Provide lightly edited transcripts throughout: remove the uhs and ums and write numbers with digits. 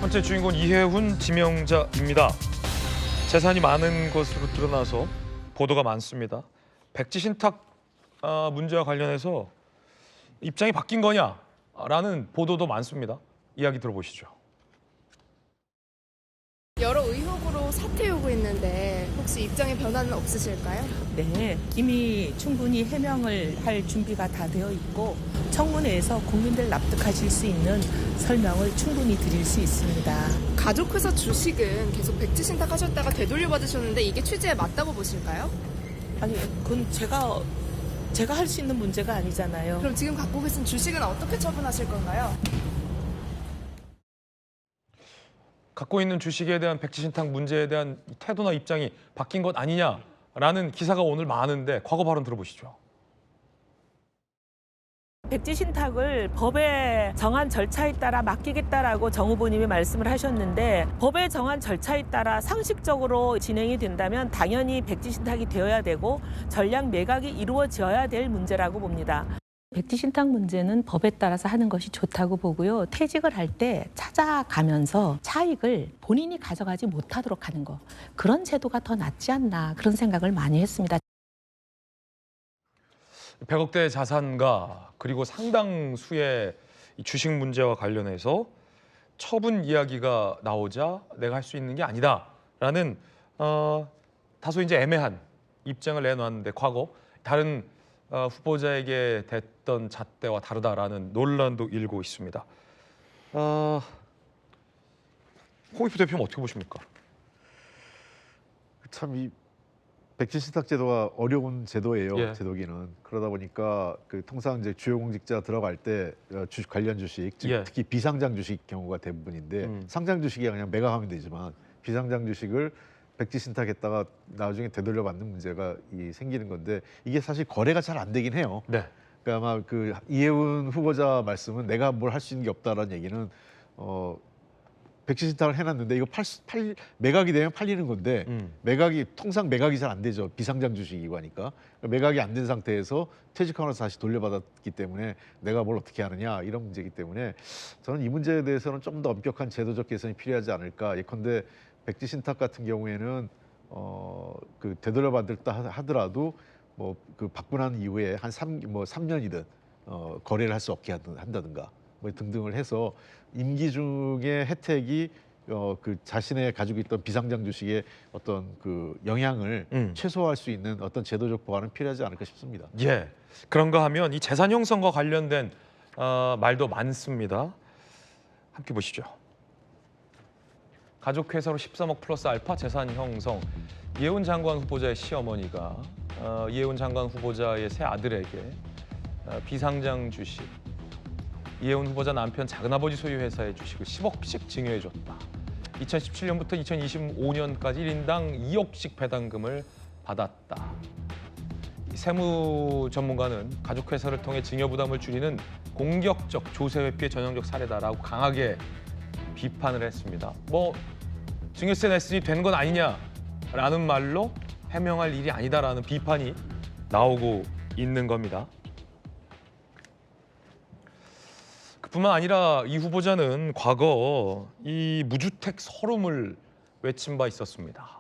번째 주인공 이혜훈 지명자입니다. 재산이 많은 것으로 드러나서 보도가 많습니다. 백지 신탁 문제와 관련해서 입장이 바뀐 거냐라는 보도도 많습니다. 이야기 들어보시죠. 여러 의혹으로 사퇴 요구했는데 혹시 입장의 변화는 없으실까요? 네, 이미 충분히 해명을 할 준비가 다 되어 있고 청문회에서 국민들 납득하실 수 있는 설명을 충분히 드릴 수 있습니다. 가족회사 주식은 계속 백지 신탁하셨다가 되돌려 받으셨는데 이게 취지에 맞다고 보실까요? 아니, 그건 제가 할 수 있는 문제가 아니잖아요. 그럼 지금 갖고 계신 주식은 어떻게 처분하실 건가요? 갖고 있는 주식에 대한 백지 신탁 문제에 대한 태도나 입장이 바뀐 것 아니냐라는 기사가 오늘 많은데 과거 발언 들어보시죠. 백지 신탁을 법에 정한 절차에 따라 맡기겠다라고 정 후보님이 말씀을 하셨는데 법에 정한 절차에 따라 상식적으로 진행이 된다면 당연히 백지 신탁이 되어야 되고 전량 매각이 이루어져야 될 문제라고 봅니다. 백지 신탁 문제는 법에 따라서 하는 것이 좋다고 보고요. 퇴직을 할 때 찾아가면서 차익을 본인이 가져가지 못하도록 하는 거. 그런 제도가 더 낫지 않나 그런 생각을 많이 했습니다. 100억대 자산가 그리고 상당수의 이 주식 문제와 관련해서 처분 이야기가 나오자 내가 할 수 있는 게 아니다라는 다소 이제 애매한 입장을 내놨는데 과거 다른 후보자에게 됐던 잣대와 다르다라는 논란도 일고 있습니다. 홍익표 대표님 어떻게 보십니까? 참 이 백지 신탁 제도가 어려운 제도예요. 예. 제도기는 그러다 보니까 그 통상 이제 주요 공직자 들어갈 때 주식 관련 주식, 즉 예. 특히 비상장 주식 경우가 대부분인데 상장 주식이 그냥 매각하면 되지만 비상장 주식을 백지 신탁했다가 나중에 되돌려 받는 문제가 생기는 건데 이게 사실 거래가 잘 안 되긴 해요. 네. 그러니까 아마 그 이혜훈 후보자 말씀은 내가 뭘 할 수 있는 게 없다라는 얘기는 백지 신탁을 해놨는데 이거 매각이 되면 팔리는 건데 통상 매각이 잘 안 되죠. 비상장 주식이고 하니까 매각이 안 된 상태에서 퇴직하고 나서 다시 돌려받았기 때문에 내가 뭘 어떻게 하느냐 이런 문제이기 때문에 저는 이 문제에 대해서는 좀 더 엄격한 제도적 개선이 필요하지 않을까. 예컨대 백지 신탁 같은 경우에는 그 되돌려받을다 하더라도 뭐 그 받고 난 이후에 한 3년이든 거래를 할 수 없게 한다든가 뭐 등등을 해서 임기 중에 혜택이 그 자신의 가지고 있던 비상장 주식의 어떤 그 영향을 최소화할 수 있는 어떤 제도적 보완은 필요하지 않을까 싶습니다. 예. 그런가 하면 이 재산 형성과 관련된 말도 많습니다. 함께 보시죠. 가족회사로 13억 플러스 알파 재산 형성. 이혜훈 장관 후보자의 시어머니가 이혜훈 장관 후보자의 새 아들에게 비상장 주식, 이혜훈 후보자 남편 작은아버지 소유 회사의 주식을 10억씩 증여해줬다. 2017년부터 2025년까지 1인당 2억씩 배당금을 받았다. 세무 전문가는 가족회사를 통해 증여 부담을 줄이는 공격적 조세 회피의 전형적 사례다라고 강하게 비판을 했습니다. 뭐 증여세 냈으니 된 건 아니냐라는 말로 해명할 일이 아니다라는 비판이 나오고 있는 겁니다. 뿐만 아니라 이 후보자는 과거 이 무주택 서름을 외친 바 있었습니다.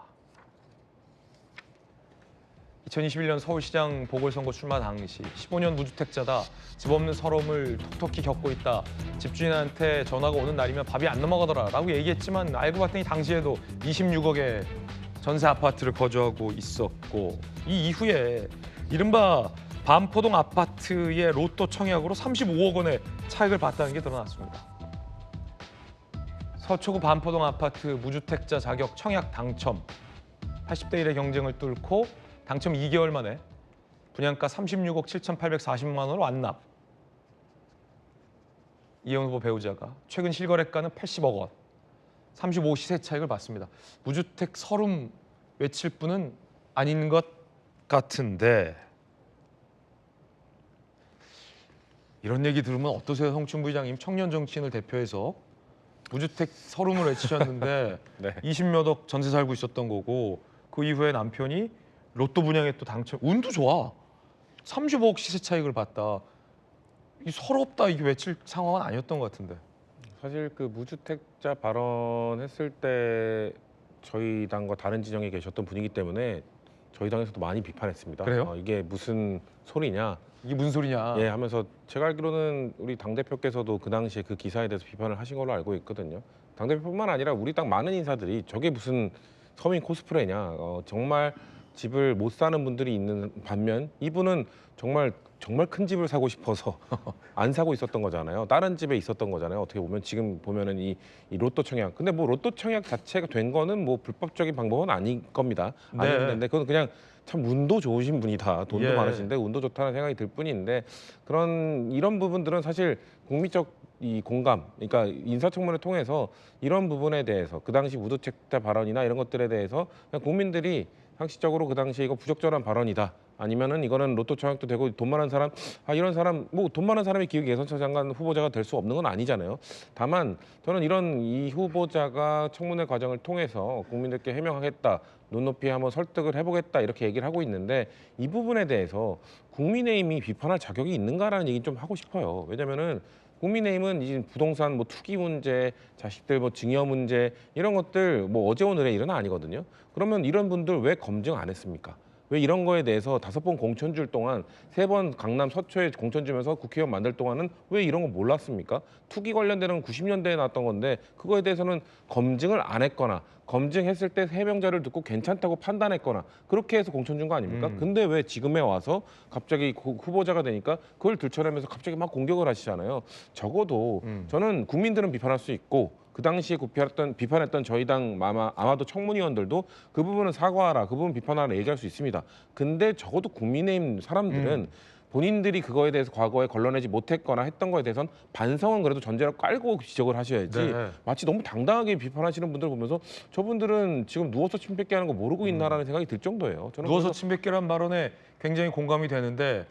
2021년 서울시장 보궐선거 출마 당시 15년 무주택자다, 집 없는 서름을 톡톡히 겪고 있다, 집주인한테 전화가 오는 날이면 밥이 안 넘어가더라라고 얘기했지만 알고 봤더니 당시에도 26억의 전세 아파트를 거주하고 있었고 이 이후에 이른바 반포동 아파트의 로또 청약으로 35억 원의 차익을 봤다는 게 드러났습니다. 서초구 반포동 아파트 무주택자 자격 청약 당첨, 80대 1의 경쟁을 뚫고 당첨 2개월 만에 분양가 36억 7,840만 원을 완납. 이혜훈 후보 배우자가 최근 실거래가는 80억 원, 35억 시세 차익을 봤습니다. 무주택 서름 외칠 분은 아닌 것 같은데 이런 얘기 들으면 어떠세요, 성춘 부회장님? 청년 정치인을 대표해서 무주택 서름을 외치셨는데 네. 20몇억 전세 살고 있었던 거고 그 이후에 남편이 로또 분양에 또 당첨, 운도 좋아. 35억 시세 차익을 봤다. 이 서럽다 이게 외칠 상황은 아니었던 것 같은데. 사실 그 무주택자 발언했을 때 저희 당과 다른 진영에 계셨던 분이기 때문에 저희 당에서도 많이 비판했습니다. 그래요? 이게 무슨 소리냐? 이게 무슨 소리냐? 예, 하면서 제가 알기로는 우리 당 대표께서도 그 당시에 그 기사에 대해서 비판을 하신 걸로 알고 있거든요. 당 대표뿐만 아니라 우리 당 많은 인사들이 저게 무슨 서민 코스프레냐? 정말 집을 못 사는 분들이 있는 반면 이분은 정말 큰 집을 사고 싶어서 안 사고 있었던 거잖아요. 다른 집에 있었던 거잖아요. 어떻게 보면 지금 보면은 이 로또 청약. 근데 뭐 로또 청약 자체가 된 거는 뭐 불법적인 방법은 아닐 겁니다. 네. 아닌데 그건 그냥 참 운도 좋으신 분이다. 돈도 예. 많으신데 운도 좋다는 생각이 들 뿐인데 이런 부분들은 사실 국민적 이 공감, 그러니까 인사청문회 통해서 이런 부분에 대해서 그 당시 무주택자 발언이나 이런 것들에 대해서 그냥 국민들이 상식적으로 그 당시에 이거 부적절한 발언이다. 아니면은 이거는 로또 청약도 되고 돈 많은 사람, 이런 사람, 뭐 돈 많은 사람이 기획예산처 장관 후보자가 될 수 없는 건 아니잖아요. 다만 저는 이 후보자가 청문회 과정을 통해서 국민들께 해명하겠다, 눈높이 한번 설득을 해보겠다 이렇게 얘기를 하고 있는데 이 부분에 대해서 국민의힘이 비판할 자격이 있는가라는 얘기 좀 하고 싶어요. 왜냐면은 국민의힘은 이제 부동산 뭐 투기 문제, 자식들 뭐 증여 문제 이런 것들 뭐 어제 오늘의 일은 아니거든요. 그러면 이런 분들 왜 검증 안 했습니까? 왜 이런 거에 대해서 5번 공천 줄 동안 3번 강남 서초에 공천 주면서 국회의원 만들 동안은 왜 이런 거 몰랐습니까? 투기 관련되는 건 90년대에 나왔던 건데 그거에 대해서는 검증을 안 했거나 검증했을 때 해명자를 듣고 괜찮다고 판단했거나 그렇게 해서 공천 준 거 아닙니까? 근데 왜 지금에 와서 갑자기 후보자가 되니까 그걸 들춰내면서 갑자기 막 공격을 하시잖아요. 적어도 저는 국민들은 비판할 수 있고 그 당시에 비판했던 저희 당 아마도 청문위원들도 그 부분은 사과하라, 그 부분 비판하라 얘기할 수 있습니다. 근데 적어도 국민의힘 사람들은 본인들이 그거에 대해서 과거에 걸러내지 못했거나 했던 거에 대해서는 반성은 그래도 전제로 깔고 지적을 하셔야지 네. 마치 너무 당당하게 비판하시는 분들 보면서 저분들은 지금 누워서 침 뱉게 하는 거 모르고 있나라는 생각이 들 정도예요. 저는 누워서 그래서 침뱉기란 발언에 굉장히 공감이 되는데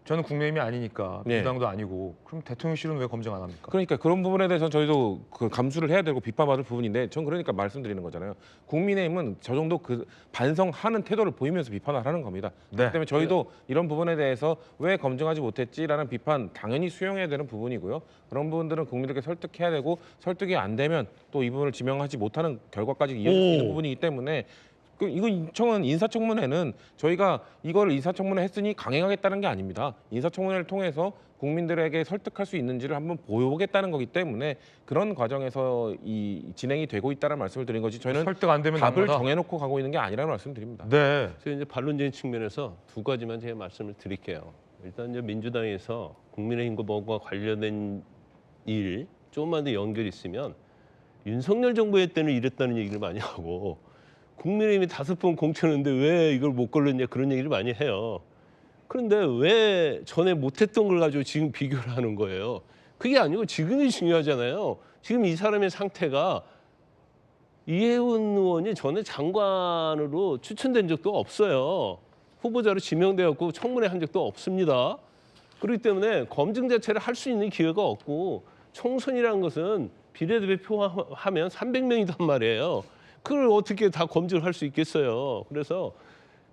저는 국민의힘이 아니니까 네. 민주당도 아니고 그럼 대통령실은 왜 검증 안 합니까? 그러니까 그런 부분에 대해서 저희도 그 감수를 해야 되고 비판받을 부분인데 전 그러니까 말씀드리는 거잖아요. 국민의힘은 저 정도 그 반성하는 태도를 보이면서 비판을 하는 겁니다. 네. 그렇기 때문에 저희도 이런 부분에 대해서 왜 검증하지 못했지라는 비판 당연히 수용해야 되는 부분이고요. 그런 부분들은 국민들께 설득해야 되고 설득이 안 되면 또 이 부분을 지명하지 못하는 결과까지 이어질 수 있는 부분이기 때문에 이거 인사청문회는 저희가 이걸 인사청문회 했으니 강행하겠다는 게 아닙니다. 인사청문회를 통해서 국민들에게 설득할 수 있는지를 한번 보여보겠다는 거기 때문에 그런 과정에서 진행이 되고 있다는 말씀을 드린 거지 저희는 설득 안 되면 답을 낙마다. 정해놓고 가고 있는 게 아니라는 말씀드립니다. 네. 그래서 이제 반론적인 측면에서 두 가지만 제가 말씀을 드릴게요. 일단 이제 민주당에서 국민의힘과 뭐가 관련된 일 조금만 더 연결이 있으면 윤석열 정부의 때는 이랬다는 얘기를 많이 하고 국민의힘이 5번 공천했는데 왜 이걸 못 걸렸냐 그런 얘기를 많이 해요. 그런데 왜 전에 못했던 걸 가지고 지금 비교를 하는 거예요? 그게 아니고 지금이 중요하잖아요. 지금 이 사람의 상태가 이해운 의원이 전에 장관으로 추천된 적도 없어요. 후보자로 지명되었고 청문회 한 적도 없습니다. 그렇기 때문에 검증 자체를 할 수 있는 기회가 없고 총선이라는 것은 비례대표하면 300명이단 말이에요. 그걸 어떻게 다 검증을 할 수 있겠어요. 그래서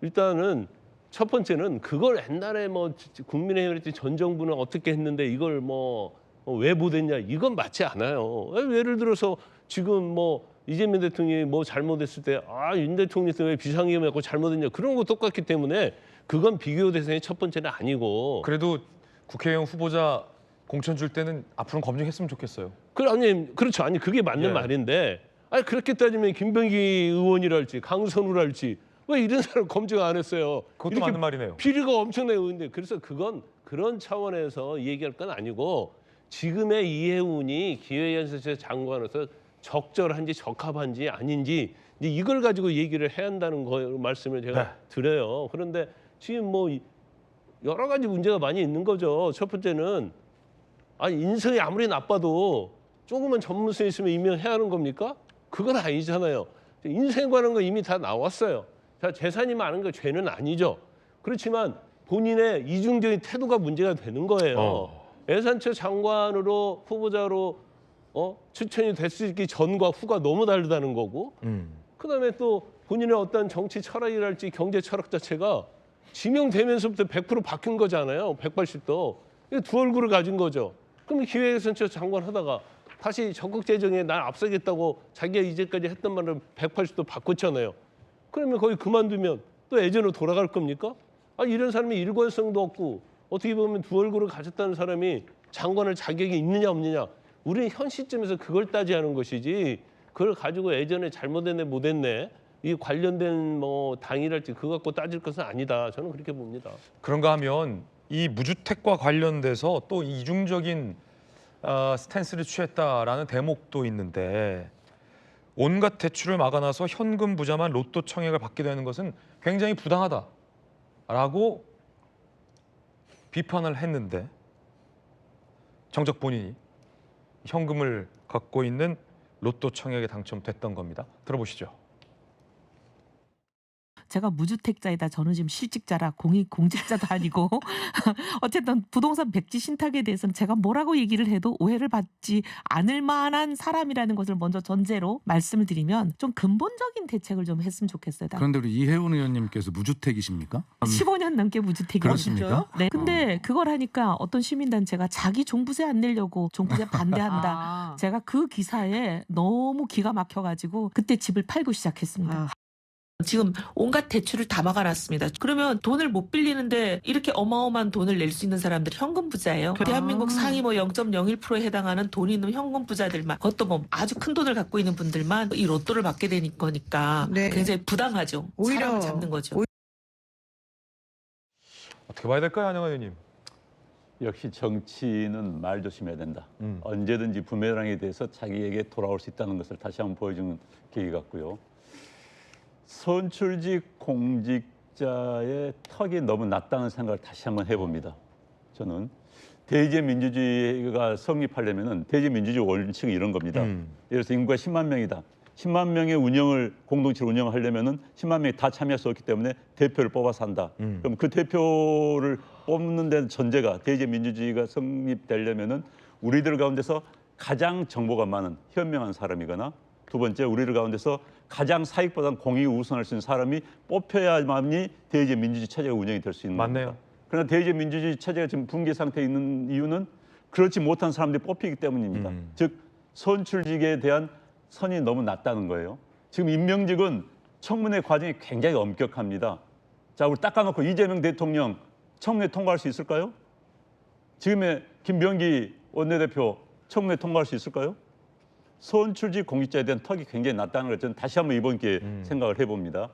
일단은 첫 번째는 그걸 옛날에 뭐 국민의힘 전 정부는 어떻게 했는데 이걸 뭐 왜 못했냐 이건 맞지 않아요. 예를 들어서 지금 뭐 이재명 대통령이 뭐 잘못했을 때 윤 대통령 때문에 비상계엄했고 잘못했냐 그런 거 똑같기 때문에 그건 비교 대상이 첫 번째는 아니고. 그래도 국회의원 후보자 공천 줄 때는 앞으로는 검증했으면 좋겠어요. 그렇죠. 아니 그게 맞는 예. 말인데 그렇게 따지면 김병기 의원이랄지 강선우랄지 왜 이런 사람 검증 안 했어요? 그것도 이렇게 맞는 말이네요. 비리가 엄청나게 오는데 그래서 그건 그런 차원에서 얘기할 건 아니고 지금의 이해운이 기획연설실 장관으로서 적절한지 적합한지 아닌지 이제 이걸 가지고 얘기를 해야 한다는 거 말씀을 제가 네. 드려요. 그런데 지금 뭐 여러 가지 문제가 많이 있는 거죠. 첫 번째는 인성이 아무리 나빠도 조금만 전문성 있으면 임명해야 하는 겁니까? 그건 아니잖아요. 인생에 관한 거 이미 다 나왔어요. 자, 재산이 많은 거 죄는 아니죠. 그렇지만 본인의 이중적인 태도가 문제가 되는 거예요. 예산처 장관으로 후보자로 추천이 됐기 전과 후가 너무 다르다는 거고 그다음에 또 본인의 어떤 정치 철학이랄지 경제 철학 자체가 지명되면서부터 100% 바뀐 거잖아요. 180도. 두 얼굴을 가진 거죠. 그럼 기획예산처 장관 하다가 다시 적극 재정에 난 앞서겠다고 자기가 이제까지 했던 말을 180도 바꿨잖아요. 그러면 거기 그만두면 또 예전으로 돌아갈 겁니까? 아, 이런 사람이 일관성도 없고 어떻게 보면 두 얼굴을 가졌다는 사람이 장관할 자격이 있느냐 없느냐. 우리는 현 시점에서 그걸 따지하는 것이지 그걸 가지고 예전에 잘못했네 못했네 이 관련된 뭐 당이랄지 그거 갖고 따질 것은 아니다. 저는 그렇게 봅니다. 그런가 하면 이 무주택과 관련돼서 또 이중적인 스탠스를 취했다라는 대목도 있는데 온갖 대출을 막아놔서 현금 부자만 로또 청약을 받게 되는 것은 굉장히 부당하다라고 비판을 했는데 정작 본인이 현금을 갖고 있는 로또 청약에 당첨됐던 겁니다. 들어보시죠. 제가 무주택자이다. 저는 지금 실직자라 공직자도 아니고 어쨌든 부동산 백지 신탁에 대해서는 제가 뭐라고 얘기를 해도 오해를 받지 않을 만한 사람이라는 것을 먼저 전제로 말씀을 드리면 좀 근본적인 대책을 좀 했으면 좋겠어요. 그런데 우리 이혜훈 의원님께서 무주택이십니까? 15년 넘게 무주택이거든요. 그렇습니까? 네. 근데 그걸 하니까 어떤 시민단체가 자기 종부세 안 내려고 종부세 반대한다. 제가 그 기사에 너무 기가 막혀가지고 그때 집을 팔고 시작했습니다. 지금 온갖 대출을 다 막아놨습니다. 그러면 돈을 못 빌리는데 이렇게 어마어마한 돈을 낼 수 있는 사람들이 현금 부자예요. 대한민국 상위 뭐 0.01%에 해당하는 돈 있는 현금 부자들만, 그것도 뭐 아주 큰 돈을 갖고 있는 분들만 이 로또를 받게 되는 거니까 네. 굉장히 부당하죠. 오히려 사람을 잡는 거죠. 어떻게 봐야 될까요, 한영아 의원님? 역시 정치는 말 조심해야 된다. 언제든지 부메랑에 대해서 자기에게 돌아올 수 있다는 것을 다시 한번 보여주는 계기 같고요. 선출직 공직자의 턱이 너무 낮다는 생각을 다시 한번 해봅니다. 저는 대의제 민주주의가 성립하려면은 대의제 민주주의 원칙은 이런 겁니다. 예를 들어서 인구가 10만 명이다. 10만 명의 공동체를 운영하려면은 10만 명이 다 참여할 수 없기 때문에 대표를 뽑아서 한다. 그럼 그 대표를 뽑는 데는 전제가 대의제 민주주의가 성립되려면은 우리들 가운데서 가장 정보가 많은 현명한 사람이거나 두 번째 우리들 가운데서 가장 사익보다는 공익이 우선할 수 있는 사람이 뽑혀야만이 대의제 민주주의 체제가 운영이 될 수 있는 맞네요. 겁니다. 그러나 대의제 민주주의 체제가 지금 붕괴 상태에 있는 이유는 그렇지 못한 사람들이 뽑히기 때문입니다. 즉 선출직에 대한 선이 너무 낮다는 거예요. 지금 임명직은 청문회 과정이 굉장히 엄격합니다. 자, 우리 닦아놓고 이재명 대통령 청문회 통과할 수 있을까요? 지금의 김병기 원내대표 청문회 통과할 수 있을까요? 선출직 공직자에 대한 턱이 굉장히 낮다는 걸 저는 다시 한번 이번 기회에 생각을 해봅니다.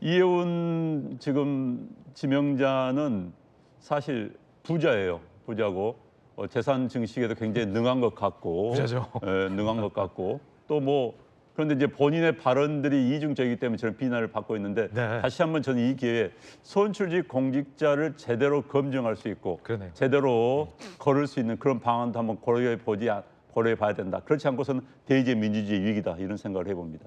이혜훈 지금 지명자는 사실 부자예요. 부자고 재산 증식에도 굉장히 능한 것 같고, 부자죠. 능한 것 같고 또 뭐 그런데 이제 본인의 발언들이 이중적이기 때문에 저는 비난을 받고 있는데 네. 다시 한번 저는 이 기회에 선출직 공직자를 제대로 검증할 수 있고 그러네요. 제대로 걸을 수 있는 그런 방안도 한번 고려해 봐야 된다. 그렇지 않고서는 대의제 민주주의 위기다 이런 생각을 해봅니다.